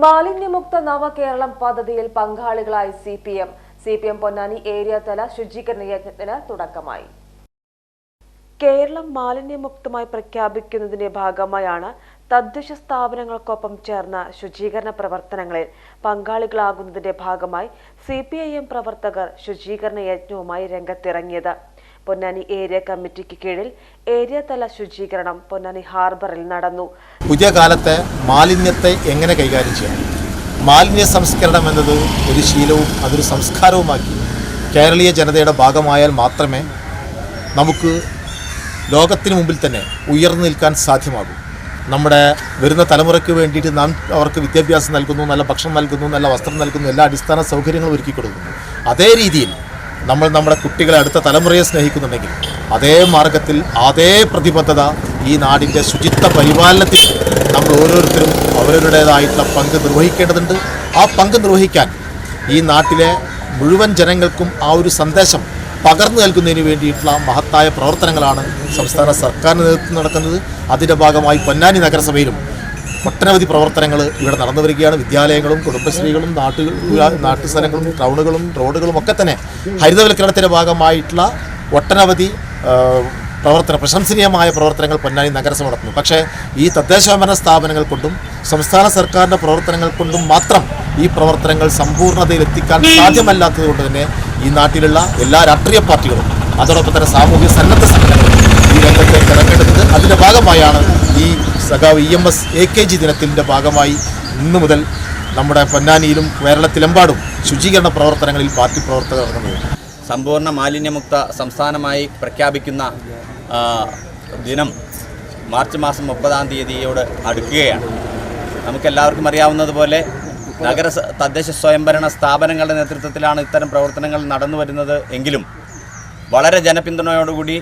മാലിന്യമുക്ത നവകേരളം പദ്ധതിയിൽ പങ്കാളികളായി സിപിഎം പൊന്നാനി ഏരിയ തല ശുചീകരണ യജ്ഞത്തിന് തുടക്കമായി. കേരളം മാലിന്യമുക്തമായി പ്രഖ്യാപിക്കുന്നതിന്റെ ഭാഗമായാണ് തദ്ദേശ സ്ഥാപനങ്ങൾക്കൊപ്പം ചേർന്ന ശുചീകരണ പ്രവർത്തനങ്ങളിൽ പങ്കാളികളാകുന്നതിന്റെ ഭാഗമായി സിപിഐഎം പ്രവർത്തകർ ശുചീകരണ യജ്ഞവുമായി രംഗത്തിറങ്ങിയത്. പൊന്നാനി ഏരിയ കമ്മിറ്റിക്ക് കീഴിൽ ഏരിയ തല ശുചീകരണം പൊന്നാനി ഹാർബറിൽ നടന്നു. പുതിയ കാലത്തെ മാലിന്യത്തെ എങ്ങനെ കൈകാര്യം ചെയ്യാം, മാലിന്യ സംസ്കരണം എന്നത് ഒരു ശീലവും അതൊരു സംസ്കാരവുമാക്കി കേരളീയ ജനതയുടെ ഭാഗമായാൽ മാത്രമേ നമുക്ക് ലോകത്തിന് മുമ്പിൽ തന്നെ ഉയർന്നു നിൽക്കാൻ സാധ്യമാകൂ. നമ്മുടെ വരുന്ന തലമുറയ്ക്ക് വേണ്ടിയിട്ട് നാം അവർക്ക് വിദ്യാഭ്യാസം നൽകുന്നു, നല്ല ഭക്ഷണം നൽകുന്നു, നല്ല വസ്ത്രം നൽകുന്നു, എല്ലാ അടിസ്ഥാന സൗകര്യങ്ങളും ഒരുക്കി കൊടുക്കുന്നു. അതേ രീതിയിൽ നമ്മൾ നമ്മുടെ കുട്ടികളെ, അടുത്ത തലമുറയെ സ്നേഹിക്കുന്നുണ്ടെങ്കിൽ അതേ മാർഗത്തിൽ അതേ പ്രതിബദ്ധത ഈ നാടിൻ്റെ ശുചിത്വ പരിപാലനത്തിൽ നമ്മൾ ഓരോരുത്തരും അവരവരുടേതായിട്ടുള്ള പങ്ക് നിർവഹിക്കേണ്ടതുണ്ട്. ആ പങ്ക് നിർവഹിക്കാൻ ഈ നാട്ടിലെ മുഴുവൻ ജനങ്ങൾക്കും ആ ഒരു സന്ദേശം പകർന്നു നൽകുന്നതിന് വേണ്ടിയിട്ടുള്ള മഹത്തായ പ്രവർത്തനങ്ങളാണ് സംസ്ഥാന സർക്കാരിന് നേതൃത്വം നടക്കുന്നത്. അതിൻ്റെ ഭാഗമായി പൊന്നാനി നഗരസഭയിലും ഒട്ടനവധി പ്രവർത്തനങ്ങൾ ഇവിടെ നടന്നു വരികയാണ്. വിദ്യാലയങ്ങളും കുടുംബശ്രീകളും നാട്ടു സ്ഥലങ്ങളും ടൗണുകളും റോഡുകളും ഒക്കെ തന്നെ ഹരിതവൽക്കരണത്തിൻ്റെ ഭാഗമായിട്ടുള്ള ഒട്ടനവധി പ്രശംസനീയമായ പ്രവർത്തനങ്ങൾ പൊന്നാനി നഗരസഭ നടത്തുന്നു. പക്ഷേ ഈ തദ്ദേശഭരണ സ്ഥാപനങ്ങൾ കൊണ്ടും സംസ്ഥാന സർക്കാരിൻ്റെ പ്രവർത്തനങ്ങൾ കൊണ്ടും മാത്രം ഈ പ്രവർത്തനങ്ങൾ സമ്പൂർണ്ണതയിലെത്തിക്കാൻ സാധ്യമല്ലാത്തത് കൊണ്ട് തന്നെ ഈ നാട്ടിലുള്ള എല്ലാ രാഷ്ട്രീയ പാർട്ടികളും അതോടൊപ്പം തന്നെ സാമൂഹ്യ സന്നദ്ധ സംഘടനകളും ഈ രംഗത്തേക്ക് ഇറങ്ങേണ്ടത്. അതിൻ്റെ ഭാഗമായാണ് ഈ സഖാവ് EMS AKG ദിനത്തിൻ്റെ ഭാഗമായി ഇന്നു മുതൽ നമ്മുടെ പൊന്നാനിയിലും കേരളത്തിലെമ്പാടും ശുചീകരണ പ്രവർത്തനങ്ങളിൽ പാർട്ടി പ്രവർത്തകർ ഇറങ്ങുന്നത്. സമ്പൂർണ്ണ മാലിന്യമുക്ത സംസ്ഥാനമായി പ്രഖ്യാപിക്കുന്ന ദിനം മാർച്ച് മാസം 30-ാം തീയതിയോട് അടുക്കുകയാണ്. നമുക്കെല്ലാവർക്കും അറിയാവുന്നതുപോലെ തദ്ദേശ സ്വയംഭരണ സ്ഥാപനങ്ങളുടെ നേതൃത്വത്തിലാണ് ഇത്തരം പ്രവർത്തനങ്ങൾ നടന്നു വരുന്നത് എങ്കിലും വളരെ ജനപിന്തുണയോടുകൂടി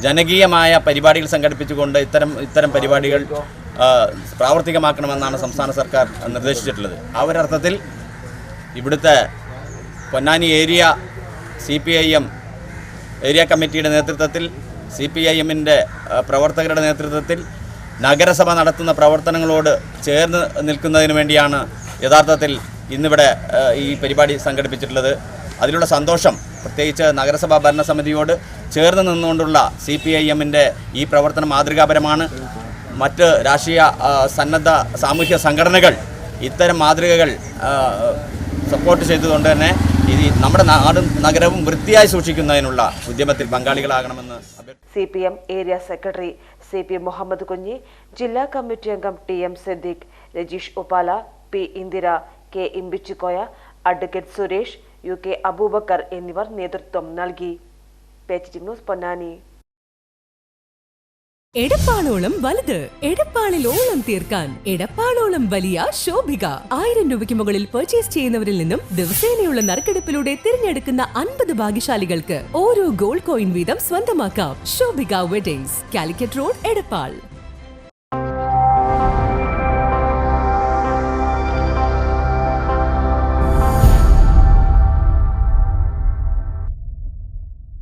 ജനകീയമായ പരിപാടികൾ സംഘടിപ്പിച്ചുകൊണ്ട് ഇത്തരം പരിപാടികൾ പ്രാവർത്തികമാക്കണമെന്നാണ് സംസ്ഥാന സർക്കാർ നിർദ്ദേശിച്ചിട്ടുള്ളത്. ആ ഒരർത്ഥത്തിൽ ഇവിടുത്തെ പൊന്നാനി ഏരിയ CPIM ഏരിയ കമ്മിറ്റിയുടെ നേതൃത്വത്തിൽ CPIMൻ്റെ പ്രവർത്തകരുടെ നേതൃത്വത്തിൽ നഗരസഭ നടത്തുന്ന പ്രവർത്തനങ്ങളോട് ചേർന്ന് നിൽക്കുന്നതിന് വേണ്ടിയാണ് യഥാർത്ഥത്തിൽ ഇന്നിവിടെ ഈ പരിപാടി സംഘടിപ്പിച്ചിട്ടുള്ളത്. അതിലുള്ള സന്തോഷം പ്രത്യേകിച്ച് നഗരസഭാ ഭരണസമിതിയോട് ചേർന്ന് നിന്നുകൊണ്ടുള്ള CPIMൻ്റെ ഈ പ്രവർത്തനം മാതൃകാപരമാണ്. മറ്റ് രാഷ്ട്രീയ സന്നദ്ധ സാമൂഹ്യ സംഘടനകൾ ഇത്തരം മാതൃകകൾ സപ്പോർട്ട് ചെയ്തുകൊണ്ട് തന്നെ നമ്മുടെ നാടും നഗരവും വൃത്തിയായി സൂക്ഷിക്കുന്നതിനുള്ള ഉദ്യമത്തിൽ പങ്കാളികളാകണമെന്ന് CPM area secretary CP Muhammad Kunhi, ജില്ലാ കമ്മിറ്റി അംഗം TM Siddique, Rajeesh Uppala, P Indira, K Imbichikoya, advocate Suresh, UK Abubakar എന്നിവർ നേതൃത്വം നൽകി. PHT news Ponnani. എടപ്പാളോളം വലുത്, എടപ്പാളിൽ ഓളം തീർക്കാൻ എടപ്പാളോളം വലിയ ശോഭിക. 1000 രൂപയ്ക്ക് മുകളിൽ പർച്ചേസ് ചെയ്യുന്നവരിൽ നിന്നും ദിവസേനയുള്ള നറുക്കെടുപ്പിലൂടെ തിരഞ്ഞെടുക്കുന്ന 50 ഭാഗ്യശാലികൾക്ക് ഓരോ ഗോൾഡ് കോയിൻ വീതം സ്വന്തമാക്കാം. Shobhika weddings, Calicut road, Edappal.